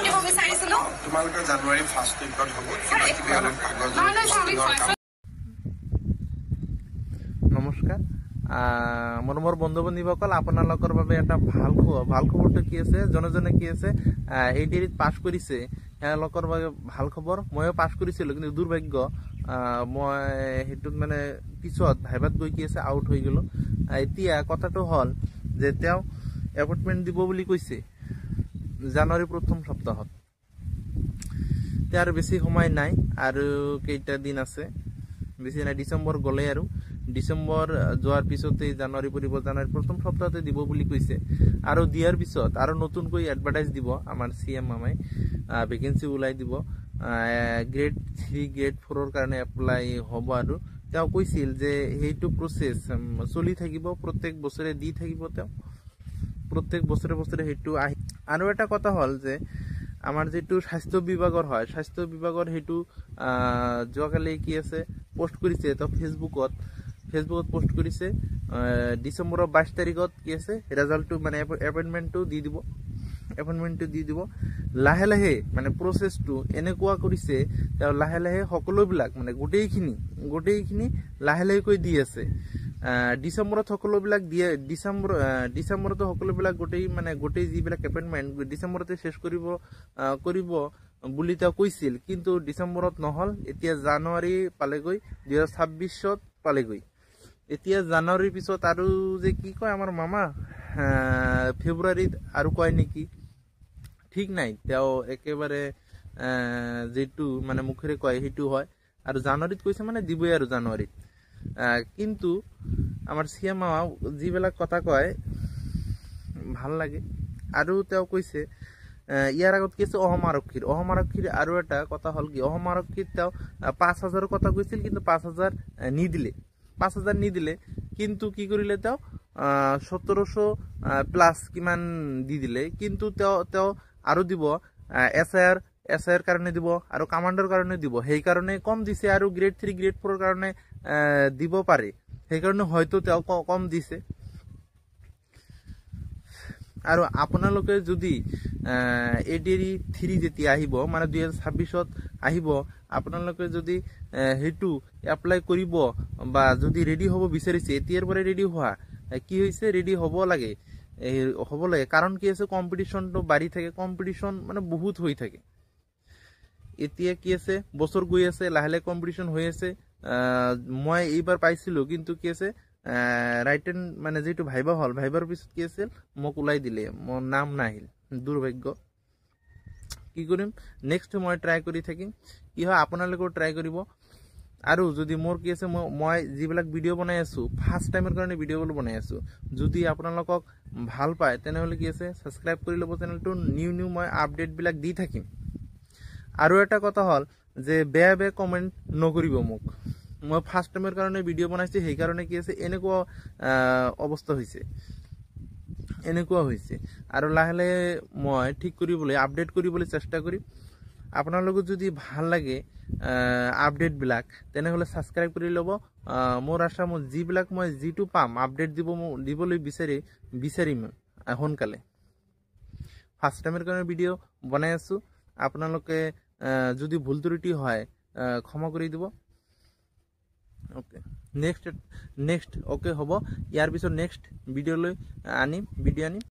দিব বিচাৰিছিলো তোমালোকে জানুৱাৰী ফাৰ্ষ্ট উইকত হ'ব কাগজ। নমস্কাৰ মোৰ বন্ধু বান্ধৱীসকল আপোনালোকৰ বাবে এটা ভাল খবৰটো কি আছে জনে কি আছে ADR পাছ কৰিছে তেওঁলোকৰ বাবে ভাল খবৰ ময়ো পাছ কৰিছিলোঁ কিন্তু দুৰ্ভাগ্য মই হেতুত মানে পিছত ভাইবাত গৈ কি আছে আউট হৈ গলো এতিয়া কথাটো হল যে তেওঁ এপইন্টমেন্ট দিব বুলি কৈছে জানুৱাৰী প্ৰথম সপ্তাহত তাৰ বেছি সময় নাই আৰু কেইটা দিন আছে বেছি নাই ডিসেম্বৰ গলে আৰু ডিসেম্বৰ যোৱাৰ পিছতে জানুৱাৰী পৰিব জানুৱাৰী প্ৰথম সপ্তাহতে দিব বুলি কৈছে আৰু দিয়াৰ পিছত আৰু নতুনকৈ এডভাৰটাইজ দিব আমাৰ CM মামাই ভ্যাকেন্সি উলাই দিব গ্ৰেড 3 গ্ৰেড 4 ৰ কাৰণে এপ্লাই হ'ব আৰু তেওঁ কৈছিল যে হেইটো প্ৰসেস চলি থাকিব প্ৰত্যেক বছৰে দি থাকিব তেওঁ প্ৰত্যেক বছৰে হেইটো আৰু এটা কথা হল যে আমাৰ যেটো স্বাস্থ্য বিভাগৰ হয় স্বাস্থ্য বিভাগৰ হেতু যোৱাকালি কি আছে পোষ্ট কৰিছে তো ফেসবুকত পোষ্ট কৰিছে ডিসেম্বৰৰ 22 তাৰিখত কি আছে ৰিজাল্টটো মানে এপইন্টমেন্টটো দি দিব লাহে লাহে মানে প্ৰসেসটো এনেকুৱা কৰিছে তেওঁ লাহে লাহে সকলোবিলাক মানে গোটেইখিনি লাহে লাহে কৈ দি আছে ডিসেম্বৰত সকলোবিলাক দিয়ে ডিসেম্বৰত সকলোবিলাক গোটেই যিবিলাক এপইন্টমেন্ট ডিসেম্বৰতে শেষ কৰিব বুলি তেওঁ কৈছিল কিন্তু ডিসেম্বৰত নহল এতিয়া জানুৱাৰী পালেগৈ 2026ত পালেগৈ এতিয়া জানুৱাৰীৰ পিছত আৰু যে কি কয় আমাৰ মামা ফেব্ৰুৱাৰীত আৰু কয় নেকি ঠিক নাই তেওঁ একেবাৰে যেটো মানে মুখেৰে কয় হেতু হয় আৰু জানুৱাৰীত কৈছে মানে দিবই আৰু জানুৱাৰীত কিন্তু আমাৰ CM মামা যিবিলাক কথা কয় ভাল লাগে আৰু তেওঁ কৈছে ইয়াৰ আগত কি আছে অসম আৰক্ষীৰ আৰু এটা কথা হল কি অসম আৰক্ষীৰ তেওঁ 5000 কথা কৈছিল কিন্তু 5000 নিদিলে কিন্তু কি কৰিলে তেওঁ 1700 প্লাস কিমান দি দিলে কিন্তু তেওঁ আৰু দিব SIR কাৰণে দিব আৰু কমান্ডৰ কাৰণে দিব সেই কাৰণে কম দিছে আৰু গ্ৰেড 3 গ্ৰেড 4 ৰ কাৰণে দিব পাৰে সেই কাৰণে হয়তো তেওঁ কম দিছে আৰু আপোনালোকে যদি ADR 3 যেতিয়া আহিব মানে 2026ত আহিব আপোনালোকে যদি হেতু এপ্লাই কৰিব বা যদি ৰেডি হ'ব বিচাৰিছে এতিয়াৰ পৰা ৰেডি হোৱা কি হৈছে ৰেডি হ'ব লাগে কাৰণ কি আছে কম্পিটিশনটো বাঢ়ি থাকে কম্পিটিশন মানে বহুত হৈ থাকে এতিয়া কি আছে বছৰ গৈ আছে লাহে লাহে কম্পিটিশন হৈ আছে মই এইবাৰ পাইছিলো কিন্তু কি আছে ৰাইটেন মানে যেটো ভাইবা হল ভাইবাৰ পিছত কি আছিল মোক উলাই দিলে মোৰ নাম নাহিল দুৰ্ভাগ্য কি কৰিম নেক্সট মই ট্ৰাই কৰি থাকিম কি হয় আপোনালোকও ট্ৰাই কৰিব আৰু যদি মোৰ কি আছে মই যিবিলাক ভিডিও বনাই আছো ফাৰ্স্ট টাইমৰ কাৰণে ভিডিওবোৰ বনাই আছো যদি আপোনালোকক ভাল পায় তেনেহলে কি আছে সাবস্ক্ৰাইব কৰি লব চেনেলটো নিউ মই আপডেট বিলাক দি থাকিম আৰু এটা কথা হল যে বেয়া কমেন্ট নকৰিব মোক মই ফাৰ্স্ট টাইমৰ কাৰণে ভিডিও বনাইছো সেই কাৰণে কি আছে এনেকুৱা অৱস্থা হৈছে আৰু লাহে লাহে মই ঠিক কৰিবলৈ আপডেট কৰিবলৈ চেষ্টা কৰিম আপোনালোকক যদি ভাল লাগে আপডেট বিলাক তেনেহলে সাবস্ক্ৰাইব কৰি লব মোৰ আশা মই যিবিলাক মই যিটো পাম আপডেট দিবলৈ বিচাৰিম সোনকালে ফাৰ্স্ট টাইমৰ কাৰণে ভিডিও বনাই আছো আপোনালোকে যদি ভুল ত্ৰুটি হয় ক্ষমা কৰি দিব ওকে নেক্সট ওকে হ'ব ইয়াৰ পিছত নেক্সট ভিডিও আনিম